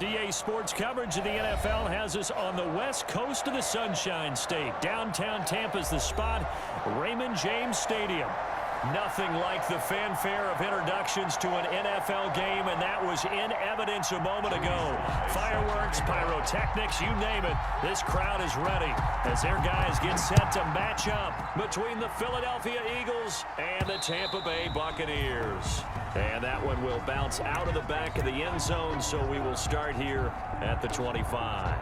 DA Sports coverage of the NFL has us on the west coast of the Sunshine State. Downtown Tampa's the spot, Raymond James Stadium. Nothing like the fanfare of introductions to an NFL game, and that was in evidence a moment ago. Fireworks, pyrotechnics, you name it. This crowd is ready as their guys get set to match up between the Philadelphia Eagles and the Tampa Bay Buccaneers. And that one will bounce out of the back of the end zone, so we will start here at the 25.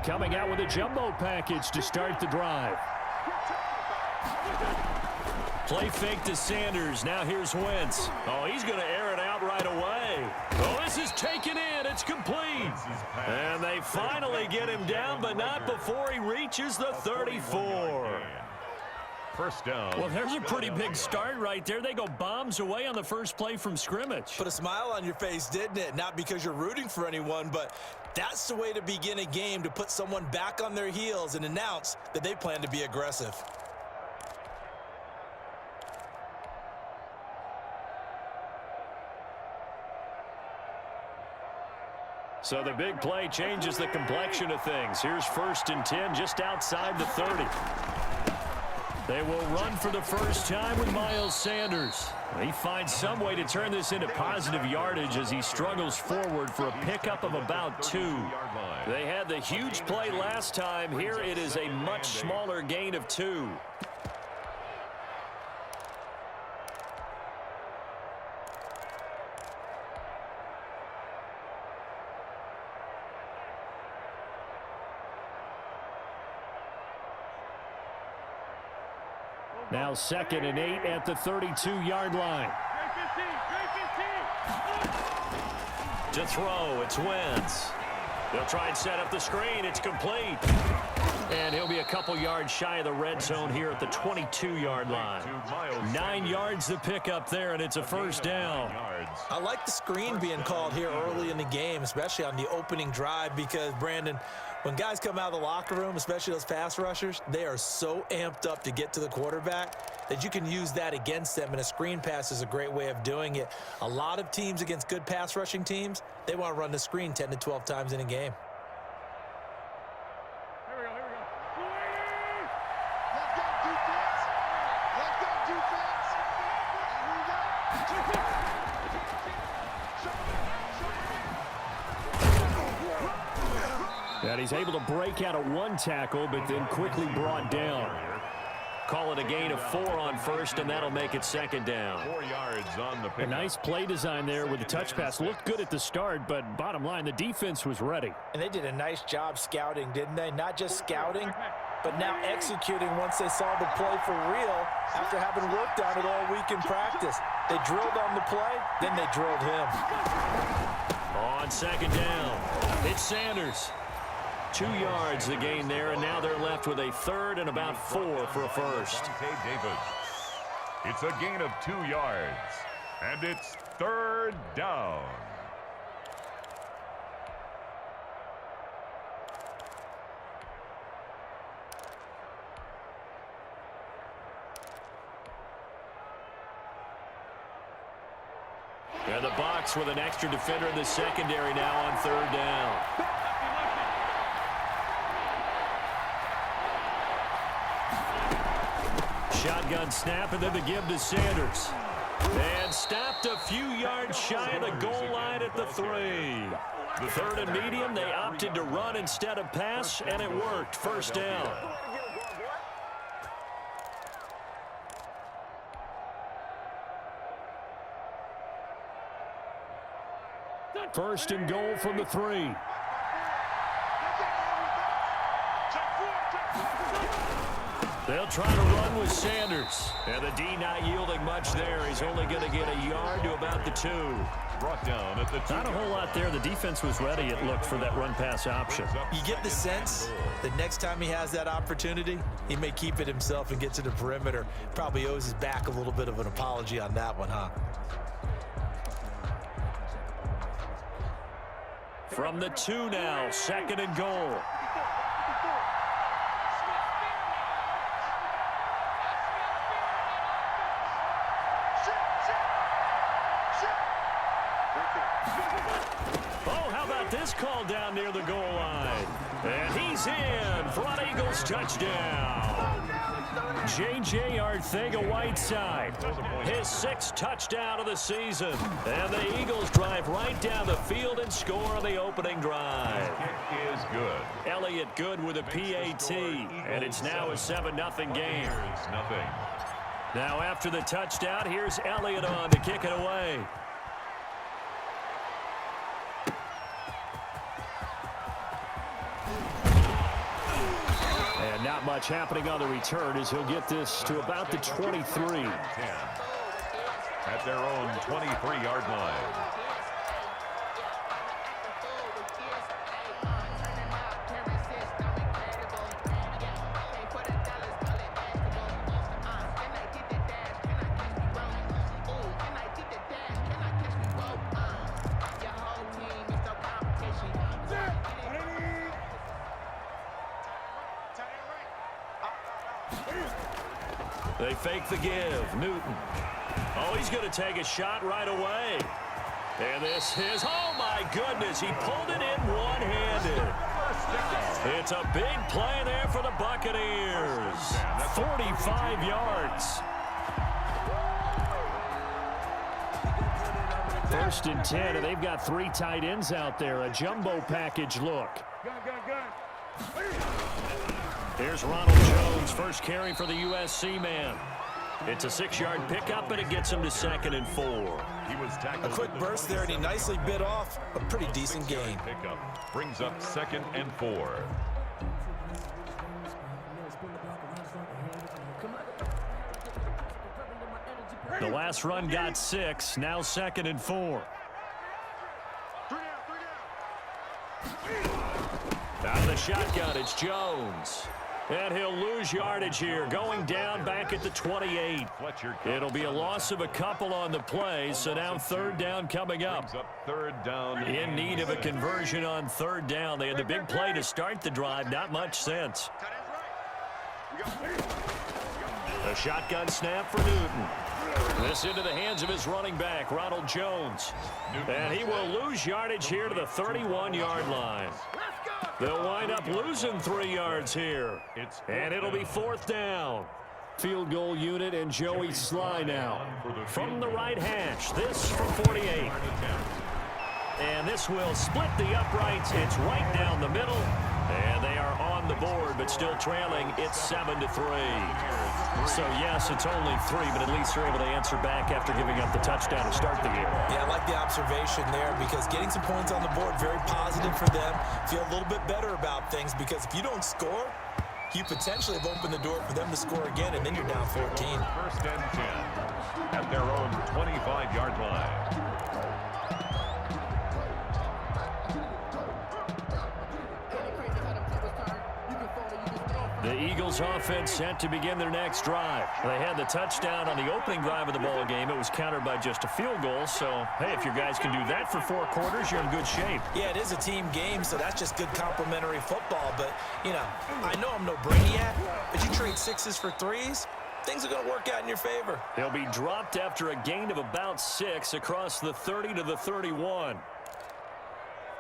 Coming out with a jumbo package to start the drive. Play fake to Sanders. Now here's Wentz. Oh, he's going to air it out right away. Oh, this is taken in. It's complete. And they finally get him down, but not before he reaches the 34. First down. Well, there's a pretty big start right there. They go bombs away on the first play from scrimmage. Put a smile on your face, didn't it? Not because you're rooting for anyone, but that's the way to begin a game, to put someone back on their heels and announce that they plan to be aggressive. So the big play changes the complexion of things. Here's 1st and 10 just outside the 30. They will run for the first time with Miles Sanders. He finds some way to turn this into positive yardage as he struggles forward for a pickup of about 2. They had the huge play last time. Here it is a much smaller gain of 2. Now 2nd and 8 at the 32-yard line. To throw, it's Wentz. They'll try and set up the screen. It's complete. And he'll be a couple yards shy of the red zone here at the 22-yard line. 9 yards to pick up there, and it's a first down. I like the screen being called here early in the game, especially on the opening drive, because, Brandon, when guys come out of the locker room, especially those pass rushers, they are so amped up to get to the quarterback that you can use that against them, and a screen pass is a great way of doing it. A lot of teams against good pass rushing teams, they want to run the screen 10 to 12 times in a game. And he's able to break out of 1 tackle, but then quickly brought down. Call it a gain of 4 on first, and that'll make it 2nd down. 4 yards on the pick. A nice play design there with the touch pass. Looked good at the start, but bottom line, the defense was ready. And they did a nice job scouting, didn't they? Not just scouting, but now executing once they saw the play for real after having worked on it all week in practice. They drilled on the play, then they drilled him. On 2nd down, it's Sanders. 2 yards the gain there, and now they're left with a 3rd and about 4 for a first. It's a gain of 2 yards, and it's 3rd down. And the Bucs with an extra defender in the secondary now on 3rd down. Shotgun snap, and then the give to Sanders. And stopped a few yards shy of the goal line at the 3. The 3rd and medium, they opted to run instead of pass, and it worked. First down. First and goal from the 3. They'll try to run with Sanders. And the D not yielding much there. He's only going to get a yard to about the 2. Brought down at the 2. Not a whole lot there. The defense was ready, it looked, for that run-pass option. You get the sense that next time he has that opportunity, he may keep it himself and get to the perimeter. Probably owes his back a little bit of an apology on that one, huh? From the 2 now, 2nd and goal. Oh, how about this call down near the goal line? And he's in for an Eagles touchdown. J.J. Arcega-Whiteside, his 6th touchdown of the season. And the Eagles drive right down the field and score on the opening drive. Kick is good. Elliott good with a PAT, and it's now a 7-0 game. Nothing. Now after the touchdown, here's Elliott on to kick it away. And not much happening on the return as he'll get this to about the 23. 10 at their own 23-yard line. They fake the give. Newton. Oh, he's going to take a shot right away. And this is, oh my goodness, he pulled it in one-handed. It's a big play there for the Buccaneers. 45 yards. 1st and 10, and they've got 3 tight ends out there. A jumbo package look. Here's Ronald Jones, first carry for the USC man. It's a 6-yard pickup, and it gets him to 2nd and 4. He was tackled. A quick burst there, and he nicely bit off a pretty decent gain. Pickup brings up 2nd and 4. The last run got 6, now 2nd and 4. Out of the shotgun, it's Jones. And he'll lose yardage here, going down back at the 28. It'll be a loss of a couple on the play, so now 3rd down coming up. Third down. In need of a conversion on 3rd down. They had the big play to start the drive, not much sense. A shotgun snap for Newton. This into the hands of his running back, Ronald Jones. And he will lose yardage here to the 31-yard line. They'll wind up losing 3 yards here. And it'll be 4th down. Field goal unit and Joey Sly now. From the right hash, this from 48. And this will split the uprights. It's right down the middle. And they are on the board, but still trailing. It's 7-3. So, yes, it's only 3, but at least they're able to answer back after giving up the touchdown to start the game. Yeah, I like the observation there because getting some points on the board, very positive for them. Feel a little bit better about things because if you don't score, you potentially have opened the door for them to score again, and then you're down 14. 1st and 10 at their own 25-yard line. The Eagles offense set to begin their next drive. They had the touchdown on the opening drive of the ball game. It was countered by just a field goal. So, hey, if your guys can do that for 4 quarters, you're in good shape. Yeah, it is a team game, so that's just good complimentary football. But, you know, I know I'm no brainiac, but you trade 6s for 3s, things are going to work out in your favor. They'll be dropped after a gain of about 6 across the 30 to the 31.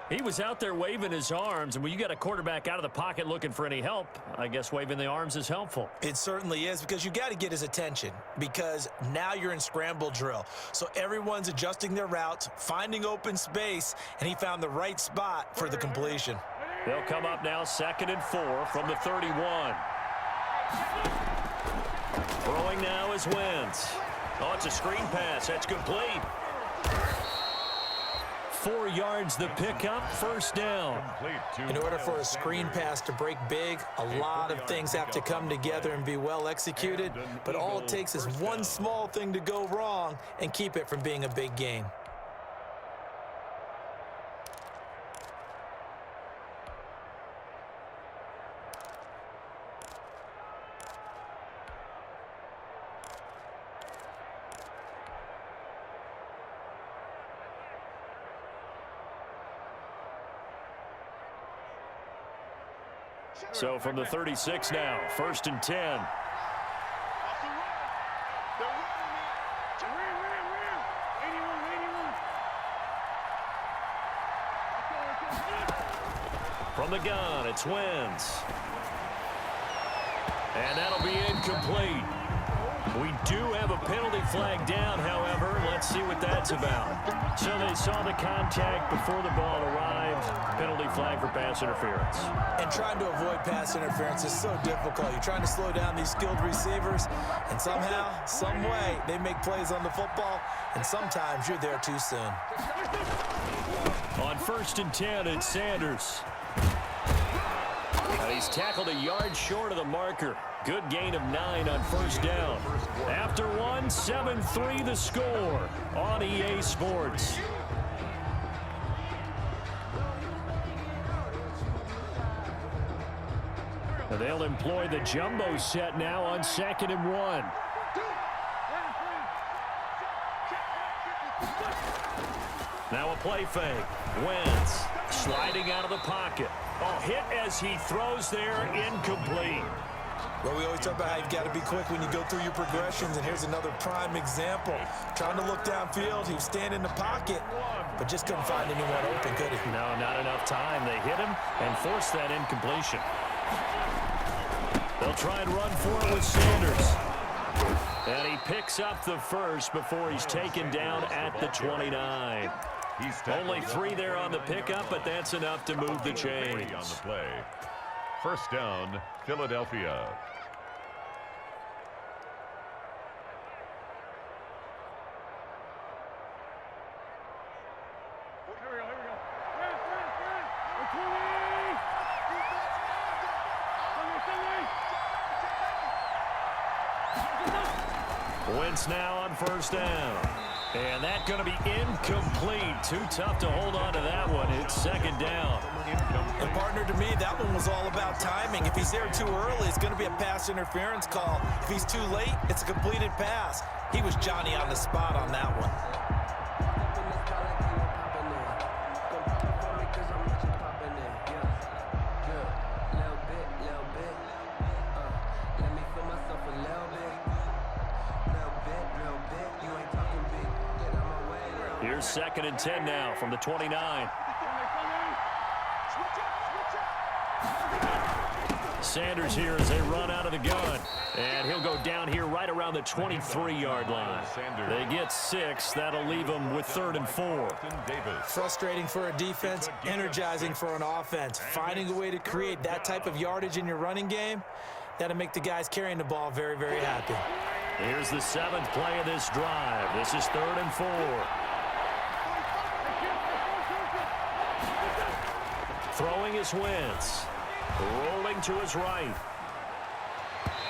He was out there waving his arms, and when you got a quarterback out of the pocket looking for any help, I guess waving the arms is helpful. It certainly is because you got to get his attention because now you're in scramble drill. So everyone's adjusting their routes, finding open space, and he found the right spot for the completion. They'll come up now 2nd and 4 from the 31. Throwing now is Wentz. Oh, it's a screen pass. That's complete. 4 yards the pickup, 1st down. In order for a screen pass to break big, a lot of things have to come together and be well executed, but all it takes is one small thing to go wrong and keep it from being a big gain. So from the 36 now, 1st and 10. From the gun, it's Wentz. And that'll be incomplete. We do have a penalty flag down, however. Let's see what that's about. So they saw the contact before the ball arrived. Penalty flag for pass interference. And trying to avoid pass interference is so difficult. You're trying to slow down these skilled receivers, and somehow, some way, they make plays on the football, and sometimes you're there too soon. On 1st and 10, it's Sanders. And he's tackled a yard short of the marker. Good gain of 9 on 1st down. After one, 7-3 the score on EA Sports. And they'll employ the jumbo set now on 2nd and 1. Now a play fake. Wentz sliding out of the pocket. Oh, hit as he throws there, incomplete. Well, we always talk about how you've got to be quick when you go through your progressions, and here's another prime example. Trying to look downfield, he was standing in the pocket, but just couldn't find anyone open, could he? No, not enough time. They hit him and forced that incompletion. They'll try and run for it with Sanders. And he picks up the first before he's taken down at the 29. Only 3 there on the pickup, but that's enough to move the chains. On the play. 1st down, Philadelphia. Wentz now on 1st down. And that's going to be incomplete. Too tough to hold on to that one. It's 2nd down. And partner, to me, that one was all about timing. If he's there too early, it's going to be a pass interference call. If he's too late, it's a completed pass. He was Johnny on the spot on that one. Here's 2nd and 10 now from the 29. Sanders here as they run out of the gun. And he'll go down here right around the 23-yard line. They get 6. That'll leave them with 3rd and 4. Frustrating for a defense, energizing for an offense. Finding a way to create that type of yardage in your running game, that'll make the guys carrying the ball very, very happy. Here's the 7th play of this drive. This is 3rd and 4. Throwing is Wentz. Rolling to his right.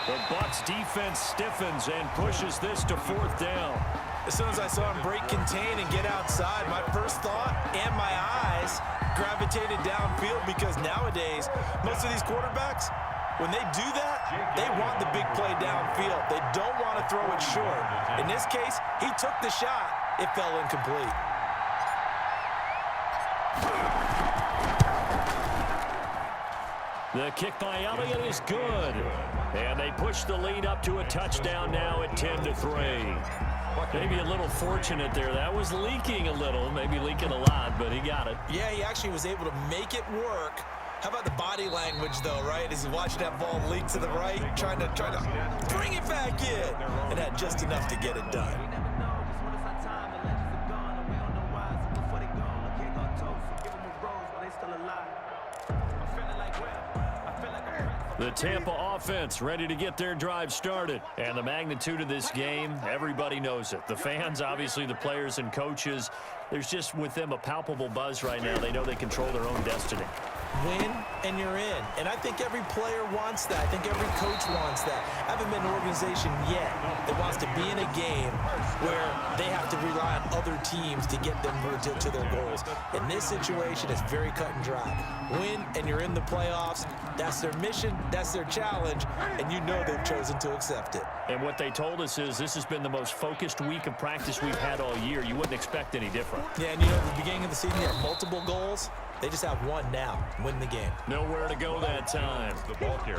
The Bucs defense stiffens and pushes this to 4th down. As soon as I saw him break contain and get outside, my first thought and my eyes gravitated downfield, because nowadays, most of these quarterbacks, when they do that, they want the big play downfield. They don't want to throw it short. In this case, he took the shot. It fell incomplete. The kick by Elliott is good. And they push the lead up to a touchdown now at 10-3. Maybe a little fortunate there. That was leaking a little, maybe leaking a lot, but he got it. Yeah, he actually was able to make it work. How about the body language, though, right? As he watched that ball leak to the right, trying to bring it back in, and had just enough to get it done. The Tampa offense ready to get their drive started. And the magnitude of this game, everybody knows it. The fans, obviously the players and coaches, there's just with them a palpable buzz right now. They know they control their own destiny. Win and you're in. And I think every player wants that. I think every coach wants that. I haven't been an organization yet that wants to be in a game where they have to rely on other teams to get them to their goals. In this situation, it's very cut and dry. Win and you're in the playoffs. That's their mission. That's their challenge. And you know they've chosen to accept it. And what they told us is this has been the most focused week of practice we've had all year. You wouldn't expect any different. Yeah, and you know, at the beginning of the season, you have multiple goals. They just have one now. Win the game. Nowhere to go that time.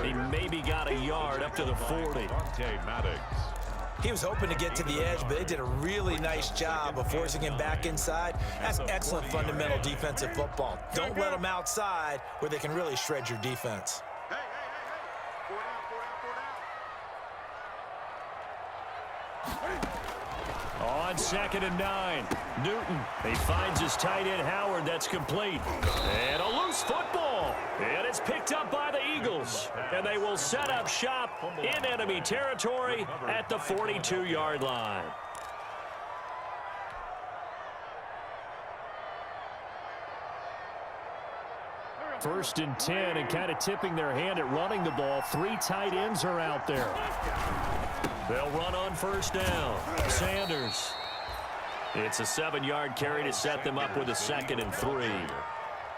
He maybe got a yard up to the 40. He was hoping to get to the edge, but they did a really nice job of forcing him back inside. That's excellent fundamental defensive football. Don't let them outside where they can really shred your defense. On 2nd and 9, Newton. He finds his tight end, Howard. That's complete. And a loose football. And it's picked up by the Eagles. And they will set up shop in enemy territory at the 42-yard line. First and 10, and kind of tipping their hand at running the ball. 3 tight ends are out there. They'll run on first down. Sanders. It's a 7-yard carry to set them up with a 2nd and 3.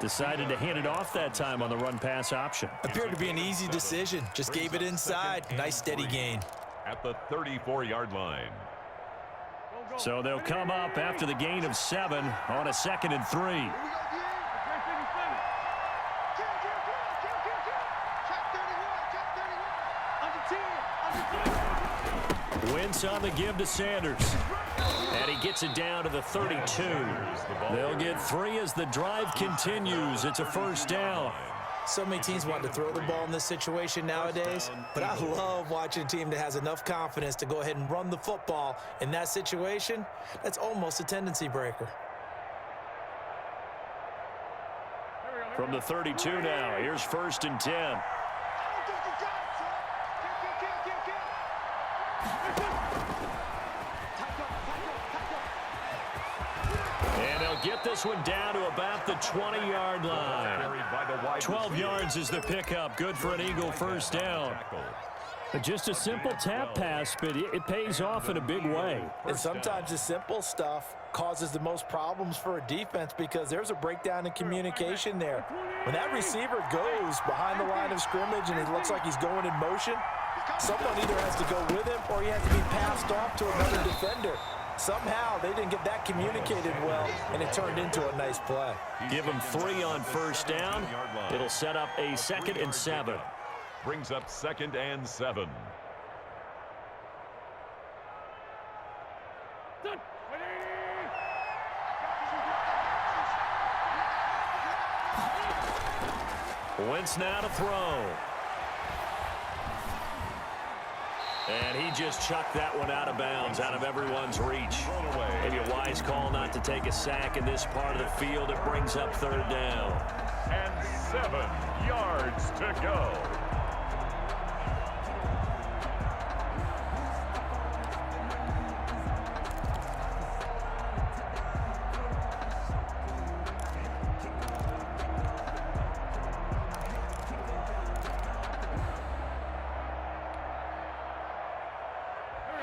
Decided to hand it off that time on the run-pass option. Appeared to be an easy decision. Just gave it inside. Nice steady gain. At the 34-yard line. So they'll come up after the gain of 7 on a 2nd and 3. Wentz on the give to Sanders. And he gets it down to the 32. They'll get 3 as the drive continues. It's a first down. So many teams want to throw the ball in this situation nowadays, but I love watching a team that has enough confidence to go ahead and run the football. In that situation, that's almost a tendency breaker. From the 32 now, here's 1st and 10. Get this one down to about the 20-yard line. 12 yards is the pickup. Good for an Eagle first down. Just a simple tap pass, but it pays off in a big way. And sometimes the simple stuff causes the most problems for a defense because there's a breakdown in communication there. When that receiver goes behind the line of scrimmage and it looks like he's going in motion, someone either has to go with him or he has to be passed off to another defender. Somehow they didn't get that communicated well, and it turned into a nice play. Give them 3 on first down. It'll set up a 2nd and 7. Brings up 2nd and 7. Wentz now to throw. And he just chucked that one out of bounds, out of everyone's reach. Maybe a wise call not to take a sack in this part of the field. It brings up 3rd down. And 7 yards to go.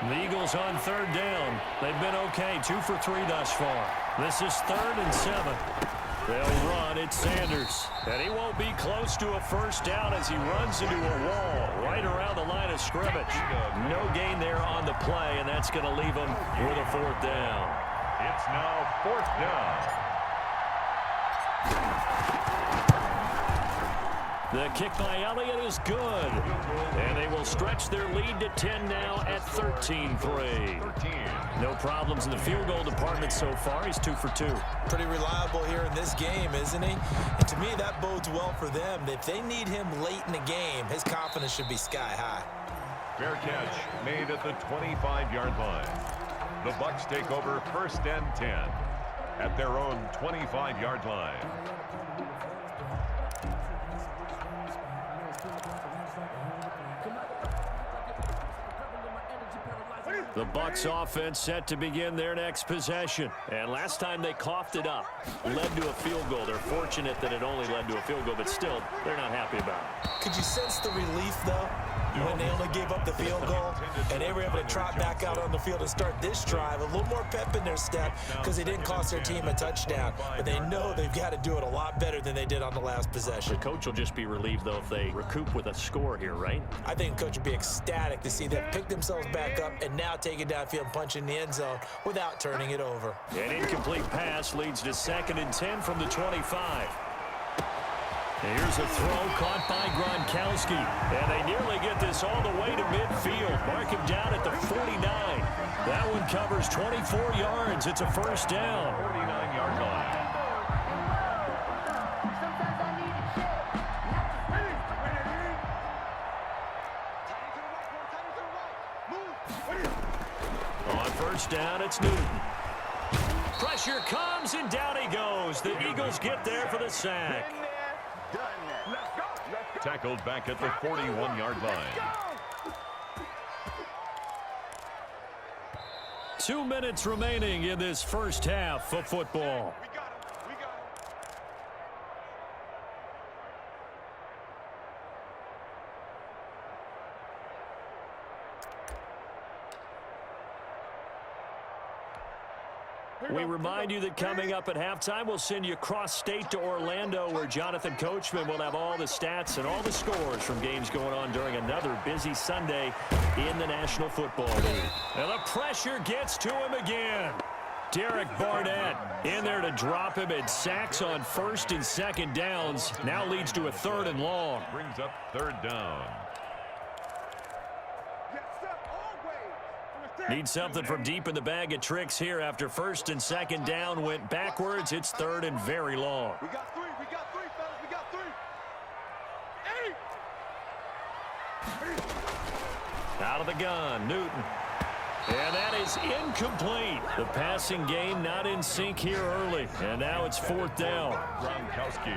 The Eagles on 3rd down. They've been okay, 2 for 3 thus far. This is 3rd and 7. They'll run. It's Sanders. And he won't be close to a first down as he runs into a wall right around the line of scrimmage. No gain there on the play, and that's going to leave him with a 4th down. It's now 4th down. The kick by Elliott is good. And they will stretch their lead to 10 now at 13-3. No problems in the field goal department so far. He's 2 for 2. Pretty reliable here in this game, isn't he? And to me, that bodes well for them. If they need him late in the game, his confidence should be sky high. Fair catch made at the 25-yard line. The Bucs take over 1st and 10 at their own 25-yard line. The Bucs offense set to begin their next possession. And last time they coughed it up, led to a field goal. They're fortunate that it only led to a field goal, but still, they're not happy about it. Could you sense the relief, though, when they only gave up the field goal and they were able to trot back out on the field and start this drive? A little more pep in their step because they didn't cost their team a touchdown. But they know they've got to do it a lot better than they did on the last possession. The coach will just be relieved, though, if they recoup with a score here, right? I think the coach would be ecstatic to see them pick themselves back up and now take it downfield and punch in the end zone without turning it over. An incomplete pass leads to 2nd and 10 from the 25. Here's a throw caught by Gronkowski. And they nearly get this all the way to midfield. Mark him down at the 49. That one covers 24 yards. It's a first down. 49-yard line. On first down, it's Newton. Pressure comes, and down he goes. The Eagles get there for the sack. Tackled back at the 41-yard line. 2 minutes remaining in this first half of football. We remind you that coming up at halftime, we'll send you cross-state to Orlando, where Jonathan Coachman will have all the stats and all the scores from games going on during another busy Sunday in the National Football League. And the pressure gets to him again. Derek Barnett in there to drop him, and sacks on first and second downs. Now leads to a third and long. Brings up third down. Need something from deep in the bag of tricks here after first and second down went backwards. It's third and very long. We got three, fellas, we got three. Out of the gun, Newton. And that is incomplete. The passing game not in sync here early. And now it's fourth down. Gronkowski.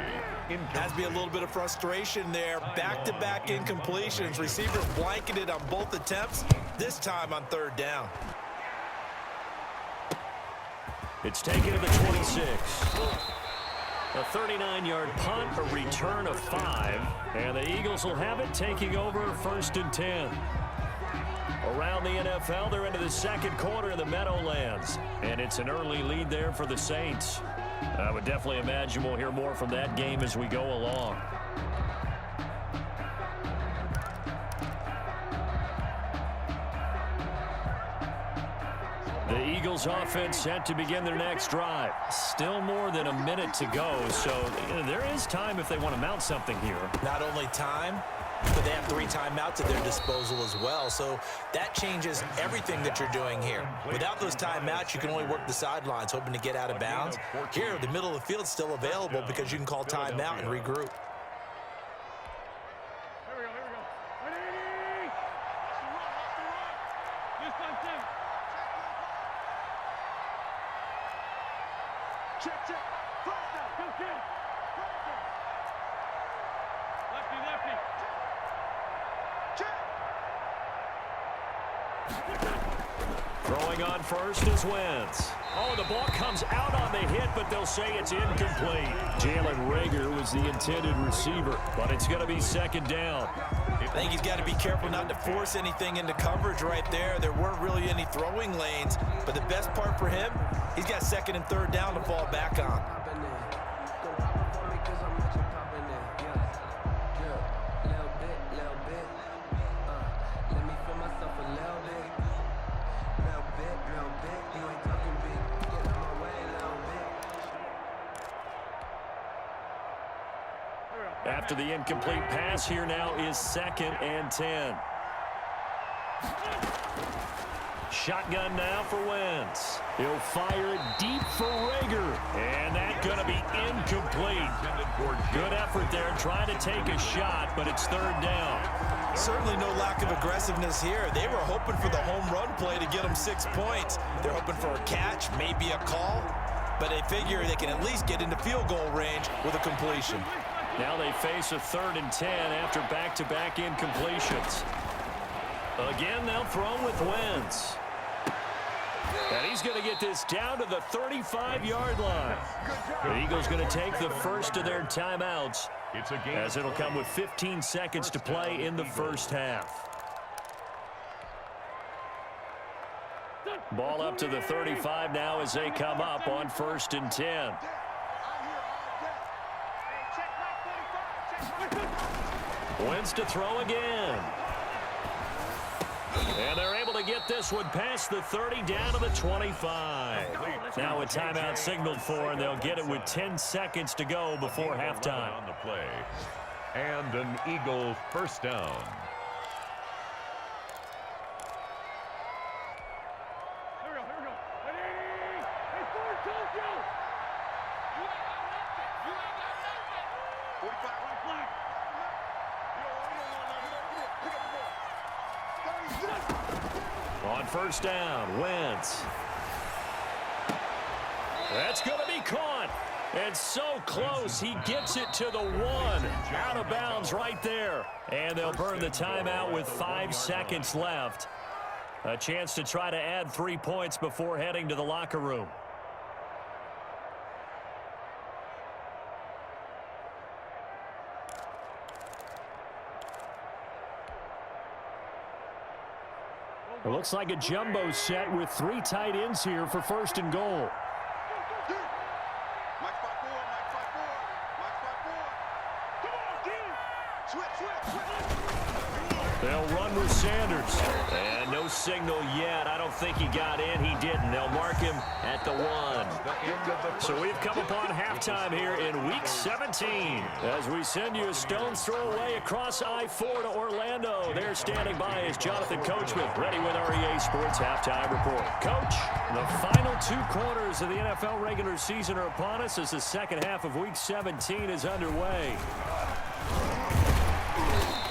Has to be a little bit of frustration there. Back-to-back incompletions. Receivers blanketed on both attempts, this time on third down. It's taken to the 26. A 39-yard punt, a return of 5. And the Eagles will have it, taking over first and 10. Around the NFL, they're into the second quarter of the Meadowlands. And it's an early lead there for the Saints. I would definitely imagine we'll hear more from that game as we go along. The Eagles offense set to begin their next drive. Still more than a minute to go, so there is time if they want to mount something here. Not only time, but they have 3 timeouts at their disposal as well. So that changes everything that you're doing here. Without those timeouts, you can only work the sidelines, hoping to get out of bounds. Here, the middle of the field is still available because you can call timeout and regroup. Check. First down. Go, kid. Lefty. Throwing on first is Wentz. Oh, the ball comes out on the hit, but they'll say it's incomplete. Jalen Reagor was the intended receiver, but it's going to be second down. I think he's got to be careful not to force anything into coverage right there. There weren't really any throwing lanes, but the best part for him, he's got second and third down to fall back on. After the incomplete pass, here now is second and 10. Shotgun now for Wentz. He'll fire it deep for Reagor. And that's going to be incomplete. Good effort there trying to take a shot, but it's third down. Certainly no lack of aggressiveness here. They were hoping for the home run play to get them 6 points. They're hoping for a catch, maybe a call, but they figure they can at least get into field goal range with a completion. Now they face a third and 10 after back-to-back incompletions. Again, they'll throw with Wentz. And he's going to get this down to the 35-yard line. The Eagles going to take the first of their timeouts, as it'll come with 15 seconds to play in the first half. Ball up to the 35 now as they come up on first and 10. Wentz to throw again. And they're able to get this one past the 30 down to the 25. Now a timeout signaled for, and they'll get it with 10 seconds to go before halftime. On the play. And an Eagle first down. On first down, Wentz. That's going to be caught. And so close, he gets it to the 1. Out of bounds right there. And they'll burn the timeout with 5 seconds left. A chance to try to add 3 points before heading to the locker room. It looks like a jumbo set with 3 tight ends here for first and goal. They'll run with Sanders. And no signal yet. I don't think he got in. He didn't. They'll mark him at the 1. So we've come upon halftime here in Week 17. As we send you a stone's throw away across I-4 to Orlando. There standing by is Jonathan Coachman, ready with REA Sports Halftime Report. Coach, the final 2 quarters of the NFL regular season are upon us as the second half of Week 17 is underway.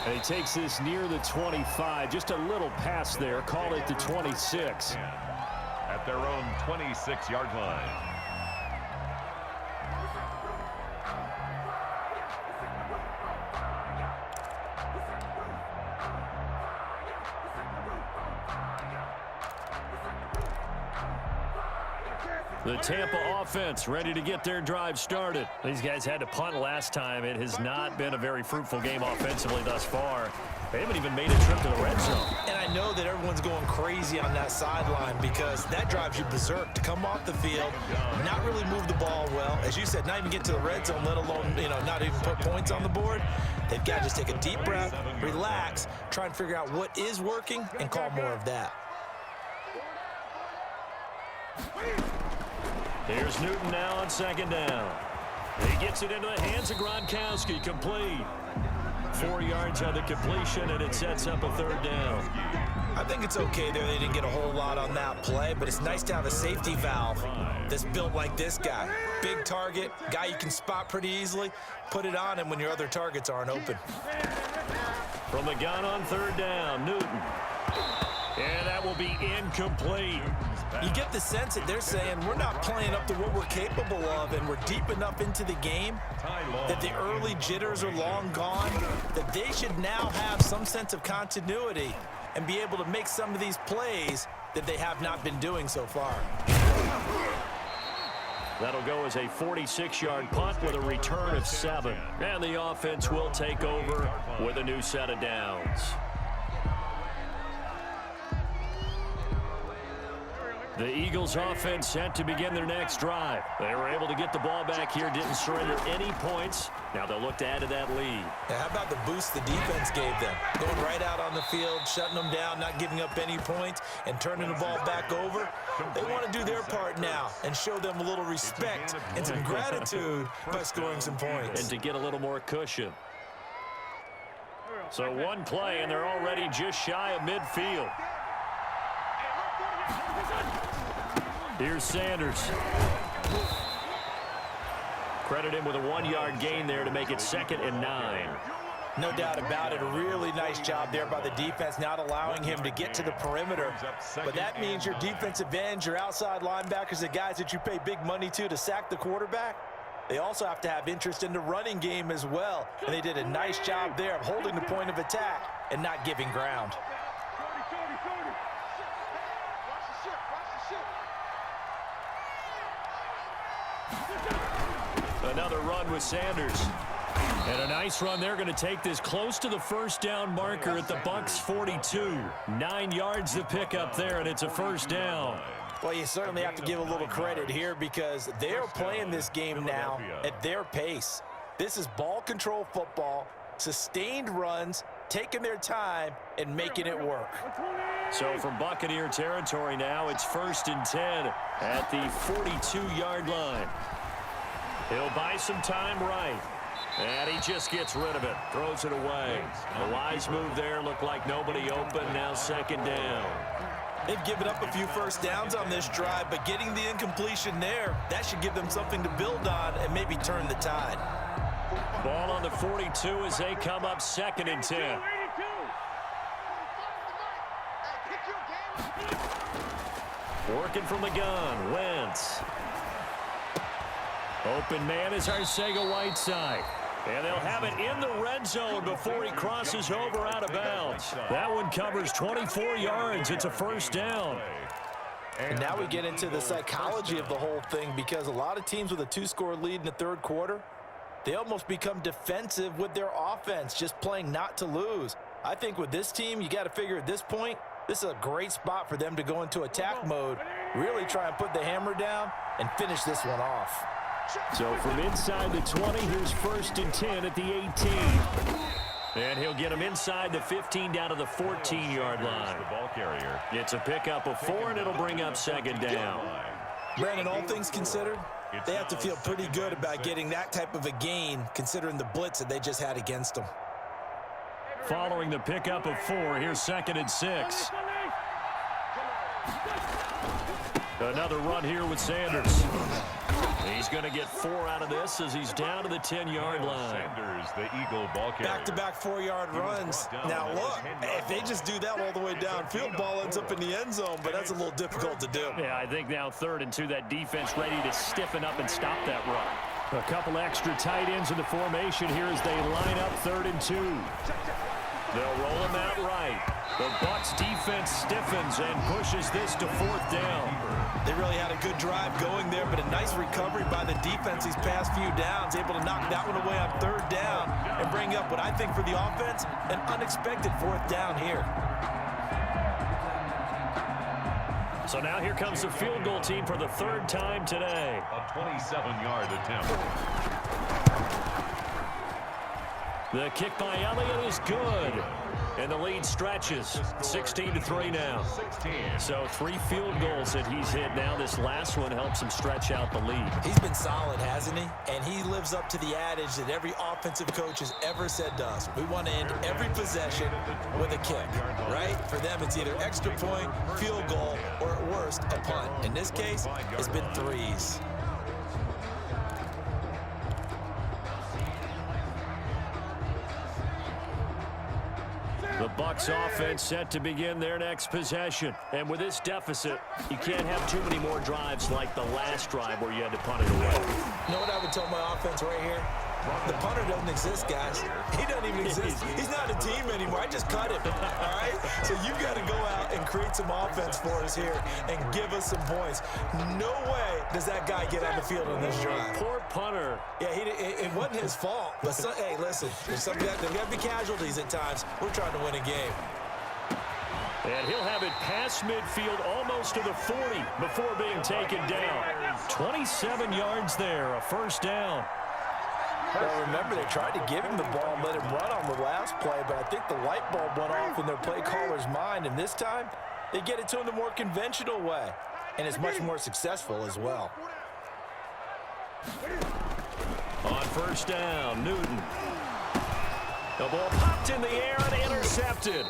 And he takes this near the 25. Just a little pass there. Call it the 26. At their own 26-yard line. The Tampa offense ready to get their drive started. These guys had to punt last time. It has not been a very fruitful game offensively thus far. They haven't even made a trip to the red zone. And I know that everyone's going crazy on that sideline because that drives you berserk to come off the field, not really move the ball well. As you said, not even get to the red zone, let alone, not even put points on the board. They've got to just take a deep breath, relax, try and figure out what is working and call more of that. Here's Newton now on second down. He gets it into the hands of Gronkowski, complete. 4 yards on the completion, and it sets up a third down. I think it's okay there. They didn't get a whole lot on that play, but it's nice to have a safety valve that's built like this guy. Big target, guy you can spot pretty easily. Put it on him when your other targets aren't open. From the gun on third down, Newton. And that will be incomplete. You get the sense that they're saying we're not playing up to what we're capable of, and we're deep enough into the game that the early jitters are long gone, that they should now have some sense of continuity and be able to make some of these plays that they have not been doing so far. That'll go as a 46-yard punt with a return of 7. And the offense will take over with a new set of downs. The Eagles offense set to begin their next drive. They were able to get the ball back here, didn't surrender any points. Now they'll look to add to that lead. Yeah, how about the boost the defense gave them? Going right out on the field, shutting them down, not giving up any points, and turning the ball back over. They want to do their part now and show them a little respect and some gratitude by scoring some points. And to get a little more cushion. So one play, and they're already just shy of midfield. Here's Sanders. Credit him with a 1-yard gain there to make it 2nd and 9. No doubt about it. A really nice job there by the defense, not allowing him to get to the perimeter. But that means your defensive ends, your outside linebackers, the guys that you pay big money to sack the quarterback, they also have to have interest in the running game as well. And they did a nice job there of holding the point of attack and not giving ground. Another run with Sanders. And a nice run. They're going to take this close to the first down marker at the Bucs 42. 9 yards to pick up there, and it's a first down. Well, you certainly have to give a little credit here because they're playing this game now at their pace. This is ball control football, sustained runs, taking their time and making it work. So from Buccaneer territory now, it's 1st and 10 at the 42-yard line. He'll buy some time right. And he just gets rid of it. Throws it away. A wise move there. Looked like nobody open. Now 2nd down. They've given up a few first downs on this drive, but getting the incompletion there, that should give them something to build on and maybe turn the tide. Ball on the 42 as they come up 2nd and 10. Working from the gun, Wentz. Open man is Arcega-Whiteside. And they'll have it in the red zone before he crosses over out of bounds. That one covers 24 yards. It's a 1st down. And now we get into the psychology of the whole thing, because a lot of teams with a 2-score lead in the 3rd quarter, they almost become defensive with their offense, just playing not to lose. I think with this team, you got to figure at this point, this is a great spot for them to go into attack mode, really try and put the hammer down and finish this one off. So from inside the 20, here's 1st and 10 at the 18. And he'll get him inside the 15 down to the 14-yard line. The ball carrier. It's a pickup of 4, and it'll bring up 2nd down. Brandon, all things considered, they have to feel pretty good about getting that type of a gain, considering the blitz that they just had against them. Following the pickup of 4, here's 2nd and 6. Another run here with Sanders. He's going to get 4 out of this as he's down to the 10-yard line. Sanders, the Eagle ball carrier. Back-to-back 4-yard runs. Now, look, if they just do that all the way downfield, ball ends up in the end zone, but that's a little difficult to do. Yeah, I think now 3rd and 2, that defense ready to stiffen up and stop that run. A couple extra tight ends in the formation here as they line up 3rd and 2. They'll roll him out right. The Bucs defense stiffens and pushes this to 4th down. They really had a good drive going there, but a nice recovery by the defense these past few downs, able to knock that one away on 3rd down and bring up what I think for the offense, an unexpected 4th down here. So now here comes the field goal team for the 3rd time today. A 27-yard attempt. The kick by Elliott is good. And the lead stretches 16-3 now. So 3 field goals that he's hit now. This last one helps him stretch out the lead. He's been solid, hasn't he? And he lives up to the adage that every offensive coach has ever said to us. We want to end every possession with a kick, right? For them, it's either extra point, field goal, or at worst, a punt. In this case, it's been 3s. The Bucs offense set to begin their next possession. And with this deficit, you can't have too many more drives like the last drive where you had to punt it away. You know what I would tell my offense right here? The punter doesn't exist, guys. He doesn't even exist. He's not a team anymore. I just cut him, all right? So you've got to go out and create some offense for us here and give us some points. No way does that guy get on the field on this drive. Poor punter. Yeah, it wasn't his fault. But hey, listen, there's got to be casualties at times. We're trying to win a game. And he'll have it past midfield almost to the 40 before being taken down. 27 yards there, a 1st down. Well, remember, they tried to give him the ball and let him run on the last play, but I think the light bulb went off in their play caller's mind, and this time they get it to him the more conventional way, and it's much more successful as well. On 1st down, Newton. The ball popped in the air and intercepted.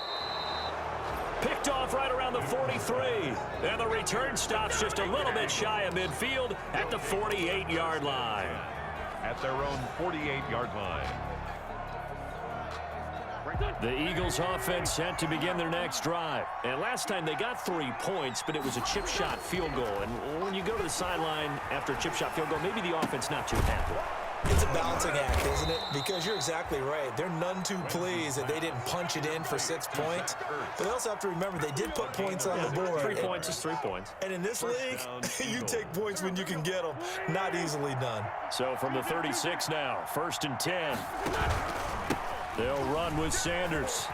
Picked off right around the 43. And the return stops just a little bit shy of midfield at the 48-yard line. At their own 48-yard line. The Eagles offense set to begin their next drive. And last time they got 3 points, but it was a chip shot field goal. And when you go to the sideline after a chip shot field goal, maybe the offense not too happy. It's a balancing act, isn't it? Because you're exactly right. They're none too pleased that they didn't punch it in for 6 points. But they also have to remember they did put points on the board. 3 points is 3 points. And in this league, you take points when you can get them. Not easily done. So from the 36 now, 1st and 10. They'll run with Sanders.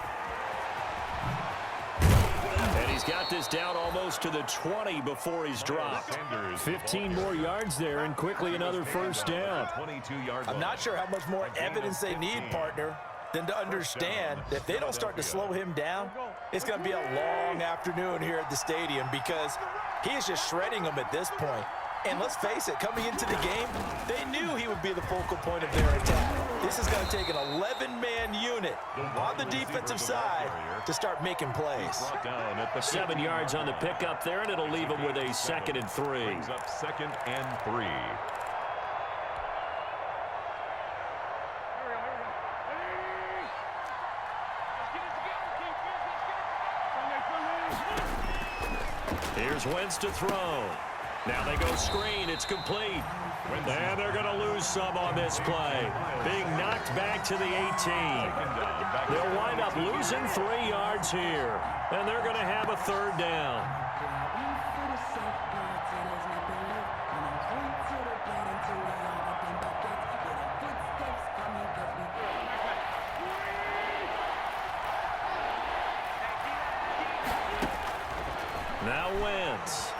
And he's got this down almost to the 20 before he's dropped. 15 more yards there and quickly another 1st down. I'm not sure how much more evidence they need, partner. than to understand that if they don't start to slow him down, it's going to be a long afternoon here at the stadium because he is just shredding them at this point. And let's face it, coming into the game, they knew he would be the focal point of their attack. This is going to take an 11-man unit on the defensive side to start making plays. 7 yards on the pickup there, and it'll leave him with a 2nd and 3. Brings up 2nd and 3. Here's Wentz to throw. Now they go screen. It's complete. And they're going to lose some on this play. Being knocked back to the 18. They'll wind up losing 3 yards here. And they're going to have a 3rd down. Now Wentz.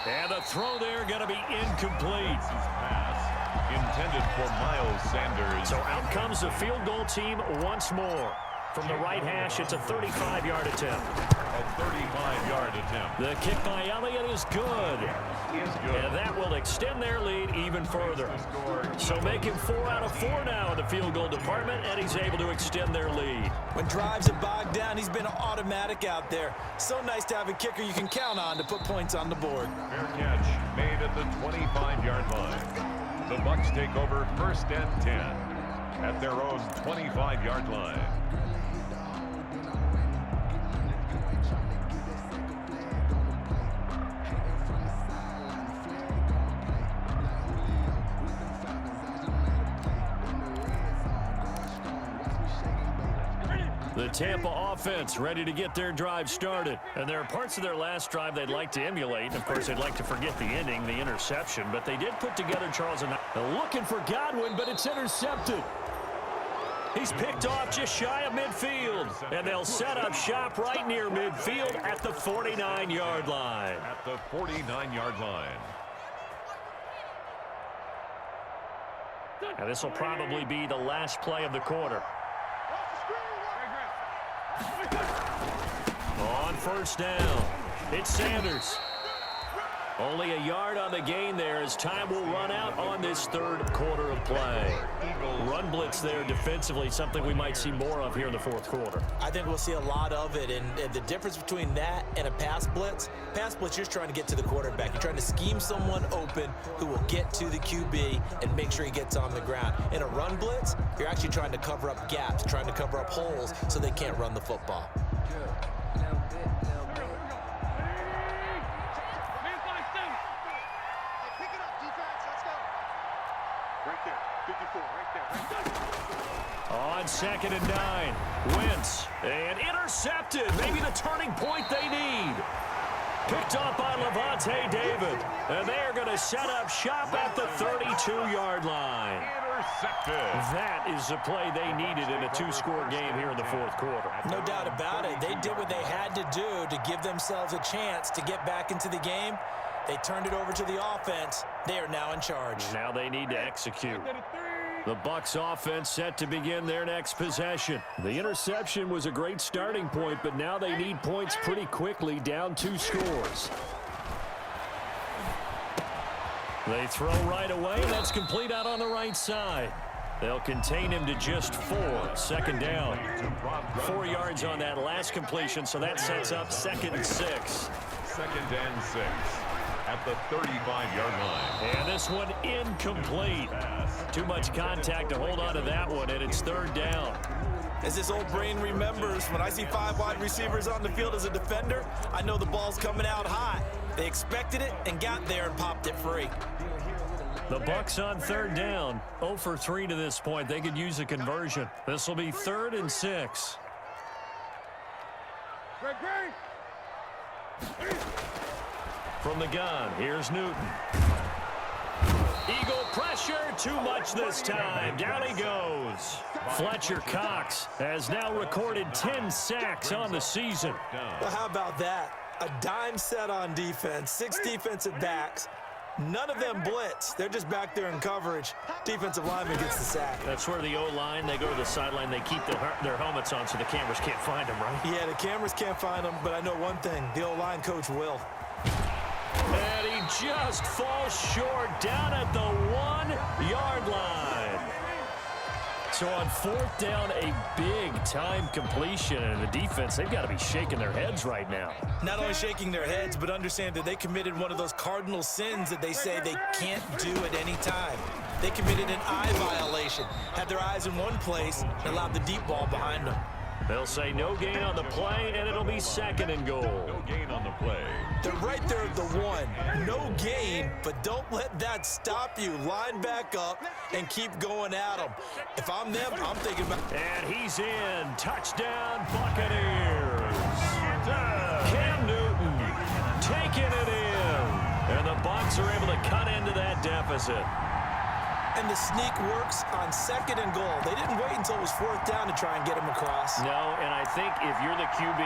And the throw there going to be incomplete. Pass intended for Miles Sanders. So out comes the field goal team once more. From the right hash, it's a 35-yard attempt. A 35-yard attempt. The kick by Elliott is good. Is good. And that will extend their lead even further. So making 4 out of 4 now in the field goal department, and he's able to extend their lead. When drives are bogged down, he's been automatic out there. So nice to have a kicker you can count on to put points on the board. Fair catch made at the 25-yard line. The Bucks take over 1st and 10 at their own 25-yard line. The Tampa offense ready to get their drive started. And there are parts of their last drive they'd like to emulate. And of course, they'd like to forget the ending, the interception. But they did put together Charles and looking for Godwin, but it's intercepted. He's picked off just shy of midfield. And they'll set up shop right near midfield at the 49-yard line. At the 49-yard line. And this will probably be the last play of the quarter. On 1st down, it's Sanders. Only a yard on the gain there as time will run out on this 3rd quarter of play. Run blitz there defensively, something we might see more of here in the 4th quarter. I think we'll see a lot of it, and the difference between that and a pass blitz, you're just trying to get to the quarterback. You're trying to scheme someone open who will get to the QB and make sure he gets on the ground. In a run blitz, you're actually trying to cover up gaps, trying to cover up holes so they can't run the football. On 2nd and 9, Wentz, and intercepted. Maybe the turning point they need. Picked off by Levante David, and they're going to set up shop at the 32-yard line. Intercepted. That is the play they needed in a 2-score game here in the 4th quarter. No doubt about it. They did what they had to do to give themselves a chance to get back into the game. They turned it over to the offense. They are now in charge. Now they need to execute. The Bucs offense set to begin their next possession. The interception was a great starting point, but now they need points pretty quickly, down 2 scores. They throw right away, and that's complete out on the right side. They'll contain him to just 4. 2nd down. 4 yards on that last completion, so that sets up 2nd and 6. 2nd and 6. At the 35-yard line. And this one incomplete. Too much contact to hold on to that one, and it's 3rd down. As this old brain remembers, when I see 5 wide receivers on the field as a defender, I know the ball's coming out high. They expected it and got there and popped it free. The Bucs on 3rd down. 0 for 3 to this point. They could use a conversion. This will be 3rd and 6. From the gun, here's Newton. Eagle pressure, too much this time. Down he goes. Fletcher Cox has now recorded 10 sacks on the season. Well, how about that? A dime set on defense, 6 defensive backs, None of them blitz. They're just back there in coverage. Defensive lineman gets the sack. That's where the O-line, they go to the sideline, they keep their helmets on so the cameras can't find them, right? Yeah, the cameras can't find them, but I know one thing. The O-line coach will. And he just falls short down at the 1-yard line. So on 4th down, a big-time completion, and the defense, they've got to be shaking their heads right now. Not only shaking their heads, but understand that they committed one of those cardinal sins that they say they can't do at any time. They committed an eye violation, had their eyes in one place, and allowed the deep ball behind them. They'll say no gain on the play, and it'll be 2nd and goal. No gain on the play. They're right there at the 1. No gain, but don't let that stop you. Line back up and keep going at them. If I'm them, I'm thinking about... And he's in. Touchdown, Buccaneers. Cam Newton taking it in. And the Bucs are able to cut into that deficit. And the sneak works on 2nd and goal. They didn't wait until it was 4th down to try and get him across. No, and I think if you're the QB,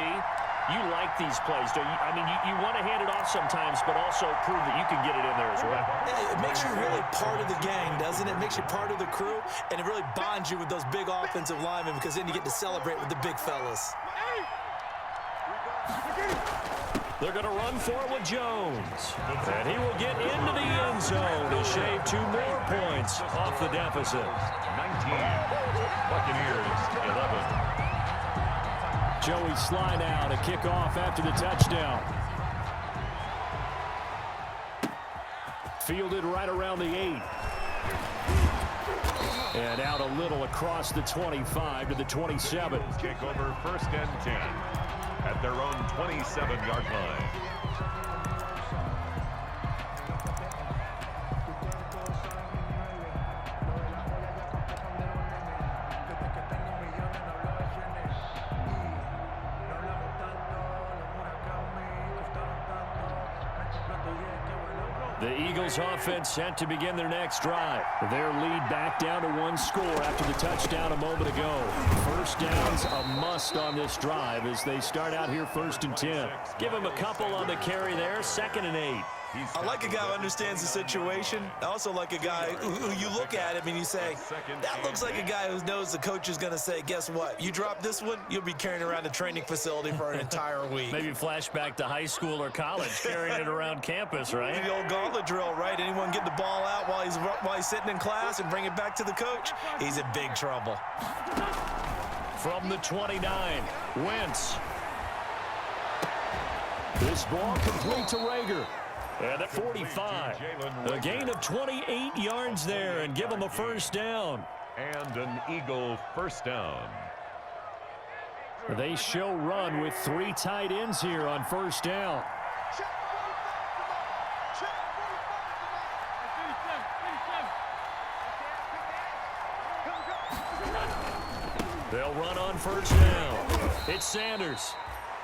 you like these plays, don't you? I mean, you want to hand it off sometimes, but also prove that you can get it in there as well. It makes you really part of the gang, doesn't it? It makes you part of the crew, and it really bonds you with those big offensive linemen because then you get to celebrate with the big fellas. They're going to run for it with Jones. And he will get into the end zone to shave 2 more points off the deficit. 19. Buccaneers, 11. Joey slide out, a kickoff after the touchdown. Fielded right around the 8. And out a little across the 25 to the 27. Take over 1st and 10 at their own 27-yard line. The Eagles offense set to begin their next drive. Their lead back down to 1 score after the touchdown a moment ago. 1st down's a must on this drive as they start out here 1st and 10. Give them a couple on the carry there, 2nd and 8. I like a guy who understands the situation. I also like a guy who you look at him and you say, that looks like a guy who knows the coach is going to say, guess what? You drop this one, you'll be carrying around a training facility for an entire week. Maybe flashback to high school or college, carrying it around campus, right? The old gauntlet drill, right? Anyone get the ball out while he's sitting in class and bring it back to the coach? He's in big trouble. From the 29, Wentz. This ball complete to Rager. And at 45, a gain of 28 yards there and give them a 1st down. And an Eagle 1st down. They show run with 3 tight ends here on 1st down. They'll run on 1st down. It's Sanders.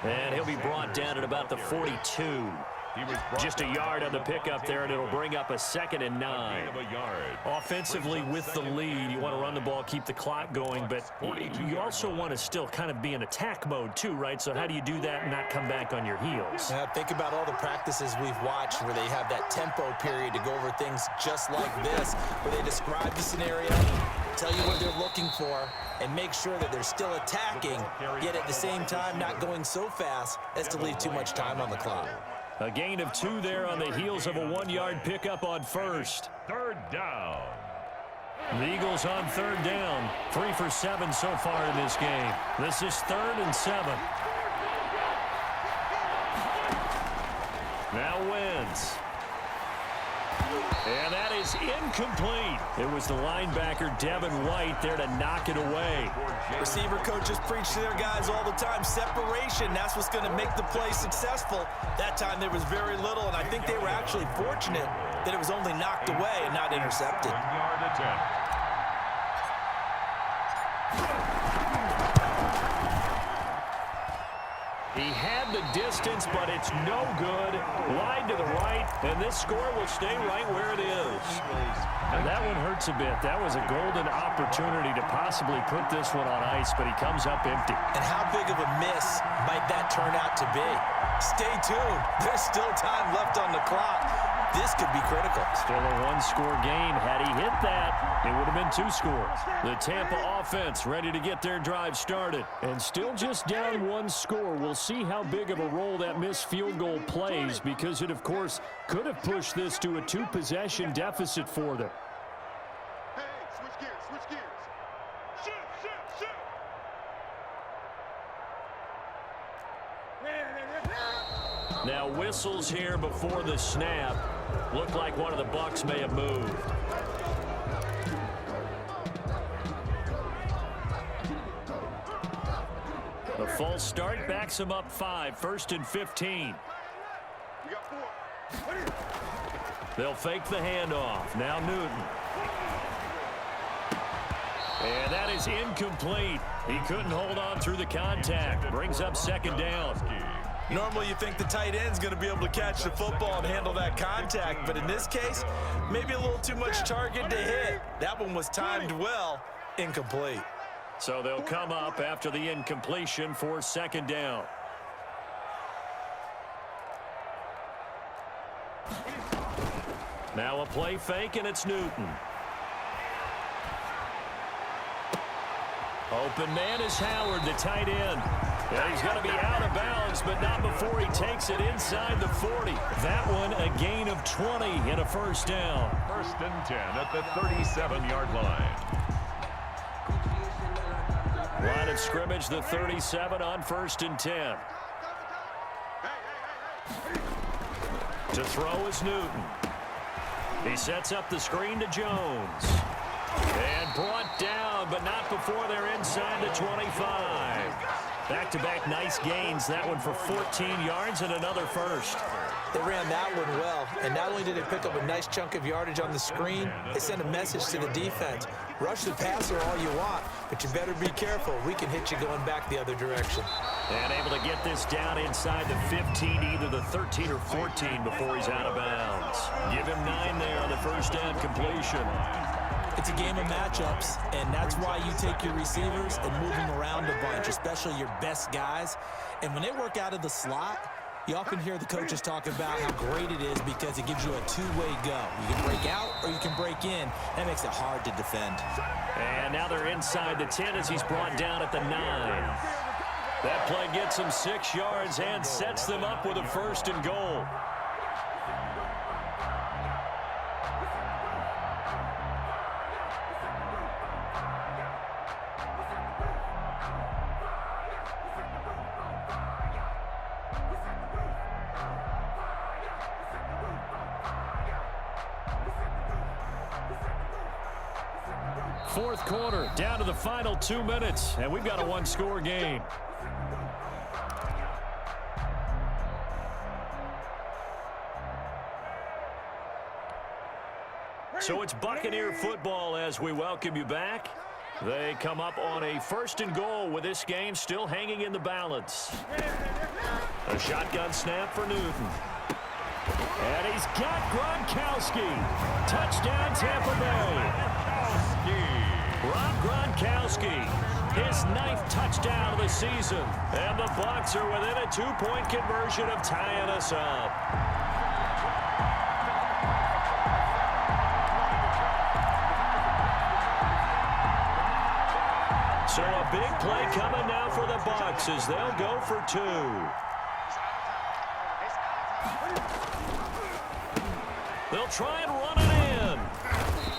And he'll be brought down at about the 42. Just a yard on the pickup there, and it'll bring up a 2nd and 9. Offensively with the lead, you want to run the ball, keep the clock going, but you also want to still kind of be in attack mode too, right? So how do you do that and not come back on your heels? Think about all the practices we've watched where they have that tempo period to go over things just like this, where they describe the scenario, tell you what they're looking for, and make sure that they're still attacking, yet at the same time not going so fast as to leave too much time on the clock. A gain of 2 there on the heels of a 1-yard pickup on 1st. 3rd down. The Eagles on 3rd down. 3 for 7 so far in this game. This is 3rd and 7. Now Wentz. And that is incomplete. It was the linebacker, Devin White, there to knock it away. Receiver coaches preach to their guys all the time. Separation, that's what's going to make the play successful. That time there was very little, and I think they were actually fortunate that it was only knocked away and not intercepted. 1-yard attempt. He had the distance, but it's no good. Wide to the right, and this score will stay right where it is. And that one hurts a bit. That was a golden opportunity to possibly put this one on ice, but he comes up empty. And how big of a miss might that turn out to be? Stay tuned. There's still time left on the clock. This could be critical. Still a one-score game. Had he hit that, it would have been 2 scores. The Tampa offense ready to get their drive started. And still just down 1 score. We'll see how big of a role that missed field goal plays, because it, of course, could have pushed this to a 2-possession deficit for them. Hey, switch gears, switch gears. Shoot, shoot, shoot. Now whistles here before the snap. Looked like one of the Bucs may have moved. The false start backs him up 5, 1st and 15. We got 4. They'll fake the handoff. Now Newton. And that is incomplete. He couldn't hold on through the contact. Brings up 2nd down. Normally you think the tight end's going to be able to catch the football and handle that contact, but in this case, maybe a little too much target to hit. That one was timed well, incomplete. So they'll come up after the incompletion for 2nd down. Now a play fake, and it's Newton. Open man is Howard, the tight end. And he's going to be out of bounds, but not before he takes it inside the 40. That one a gain of 20 and a 1st down. 1st and 10 at the 37-yard line. Line of scrimmage, the 37 on 1st and 10. To throw is Newton. He sets up the screen to Jones. And brought down, but not before they're inside the 25. Back-to-back nice gains. That one for 14 yards and another 1st. They ran that one well, and not only did they pick up a nice chunk of yardage on the screen, they sent a message to the defense. Rush the passer all you want, but you better be careful. We can hit you going back the other direction. And able to get this down inside the 15, either the 13 or 14 before he's out of bounds. Give him 9 there on the 1st down completion. It's a game of matchups, and that's why you take your receivers and move them around a bunch, especially your best guys. And when they work out of the slot, you often hear the coaches talk about how great it is because it gives you a two-way go. You can break out or you can break in. That makes it hard to defend. And now they're inside the 10 as he's brought down at the 9. That play gets him 6 yards and sets them up with a 1st and goal. Fourth quarter, down to the final 2 minutes, and we've got a 1-score game. So it's Buccaneer football as we welcome you back. They come up on a 1st and goal with this game still hanging in the balance. A shotgun snap for Newton. And he's got Gronkowski. Touchdown, Tampa Bay. Rob Gronkowski, his 9th touchdown of the season. And the Bucs are within a 2-point conversion of tying us up. So a big play coming now for the Bucs as they'll go for 2. They'll try and run it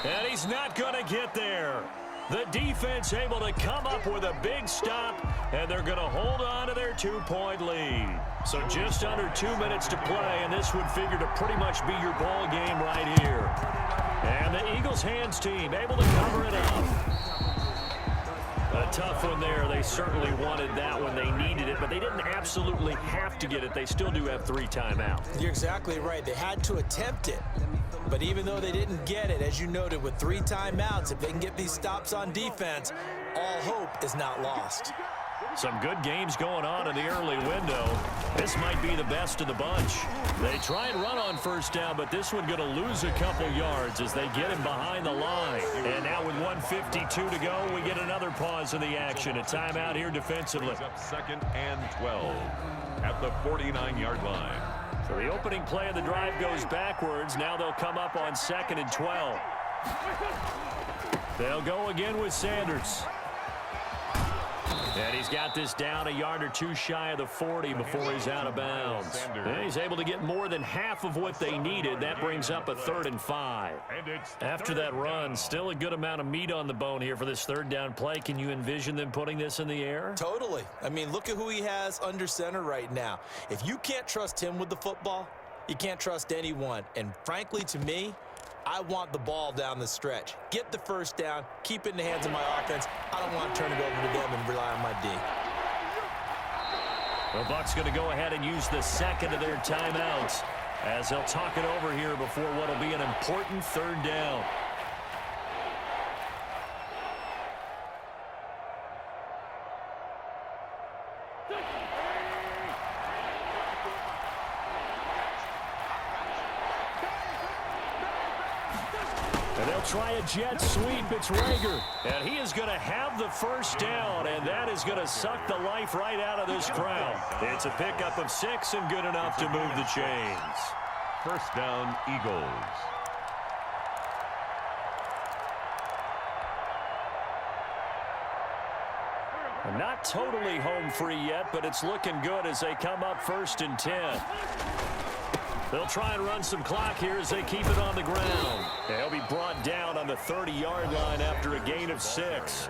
in. And he's not going to get there. The defense able to come up with a big stop, and they're going to hold on to their 2-point lead. So just under 2 minutes to play, and this would figure to pretty much be your ball game right here. And the Eagles hands team able to cover it up. A tough one there. They certainly wanted that one. They needed it, but they didn't absolutely have to get it. They still do have 3 timeouts. You're exactly right. They had to attempt it. But even though they didn't get it, as you noted, with 3 timeouts, if they can get these stops on defense, all hope is not lost. Some good games going on in the early window. This might be the best of the bunch. They try and run on 1st down, but this one going to lose a couple yards as they get him behind the line. And now with 1:52 to go, we get another pause in the action. A timeout here defensively. Up 2nd and 12 at the 49-yard line. So the opening play of the drive goes backwards. Now they'll come up on 2nd and 12. They'll go again with Sanders. And he's got this down a yard or two shy of the 40 before he's out of bounds. And he's able to get more than half of what they needed. That brings up a 3rd and 5. After that run, still a good amount of meat on the bone here for this 3rd down play. Can you envision them putting this in the air? Totally. I mean, look at who he has under center right now. If you can't trust him with the football, you can't trust anyone. And frankly, to me, I want the ball down the stretch. Get the 1st down, keep it in the hands of my offense. I don't want to turn it over to them and rely on my D. The Bucs going to go ahead and use the 2nd of their timeouts as they'll talk it over here before what will be an important 3rd down. And they'll try a jet sweep. It's Rager. And he is going to have the 1st down, and that is going to suck the life right out of this crowd. It's a pickup of 6 and good enough to move the chains. 1st down, Eagles. Not totally home free yet, but it's looking good as they come up 1st and 10. They'll try and run some clock here as they keep it on the ground. They'll be brought down on the 30-yard line after a gain of 6.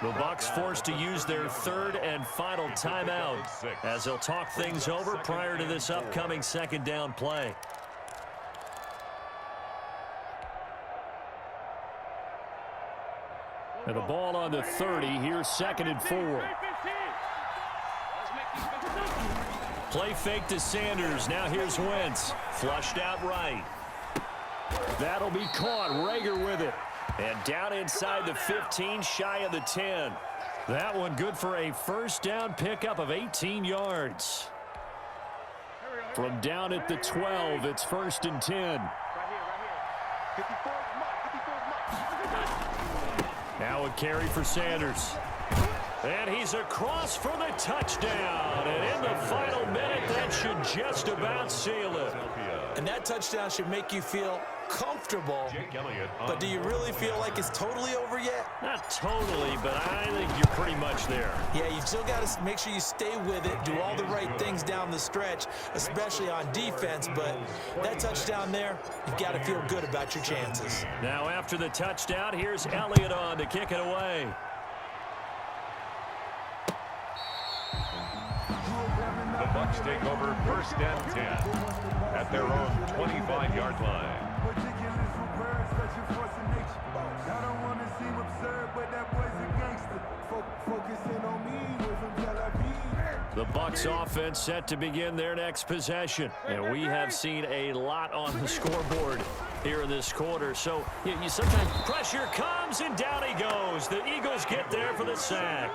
The Bucs forced to use their 3rd and final timeout as they'll talk things over prior to this upcoming 2nd down play. And the ball on the 30. Here's 2nd and 4. Play fake to Sanders. Now here's Wentz. Flushed out right. That'll be caught. Rager with it. And down inside the 15, shy of the 10. That one good for a 1st down pickup of 18 yards. From down at the 12, it's 1st and 10. Now a carry for Sanders. And he's across for the touchdown. And in the final minute, that should just about seal it. And that touchdown should make you feel comfortable. But do you really feel like it's totally over yet? Not totally, but I think you're pretty much there. Yeah, you still got to make sure you stay with it, do all the right things down the stretch, especially on defense. But that touchdown there, you've got to feel good about your chances. Now after the touchdown, here's Elliott on to kick it away. The Bucs take over 1st and 10 at their own 25-yard line. The Bucs offense set to begin their next possession. And we have seen a lot on the scoreboard here in this quarter. So you sometimes pressure comes and down he goes. The Eagles get there for the sack.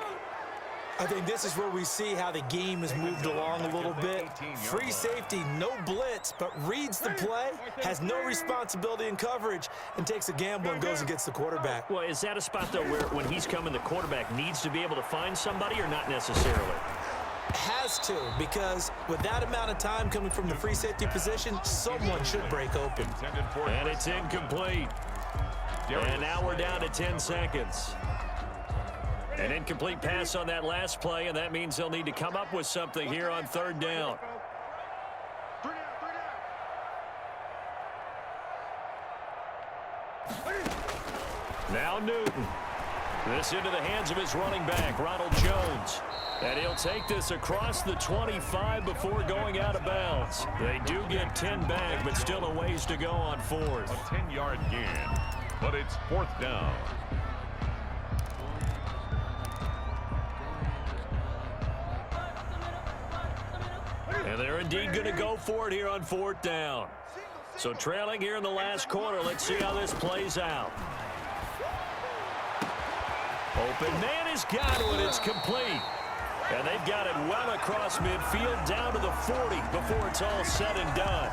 I think this is where we see how the game has moved along a little bit. Free safety, no blitz, but reads the play, has no responsibility in coverage, and takes a gamble and goes and gets the quarterback. Well, is that a spot, though, where when he's coming, the quarterback needs to be able to find somebody or not necessarily? Has to, because with that amount of time coming from the free safety position, someone should break open. And it's incomplete. And now we're down to 10 seconds. An incomplete pass on that last play, and that means they'll need to come up with something here on 3rd down. Now Newton. This into the hands of his running back, Ronald Jones. And he'll take this across the 25 before going out of bounds. They do get 10 back, but still a ways to go on 4th. A 10-yard gain, but it's 4th down. And they're indeed going to go for it here on 4th down. So trailing here in the last quarter, let's see how this plays out. Open man has got it. It's complete. And they've got it well across midfield down to the 40 before it's all said and done.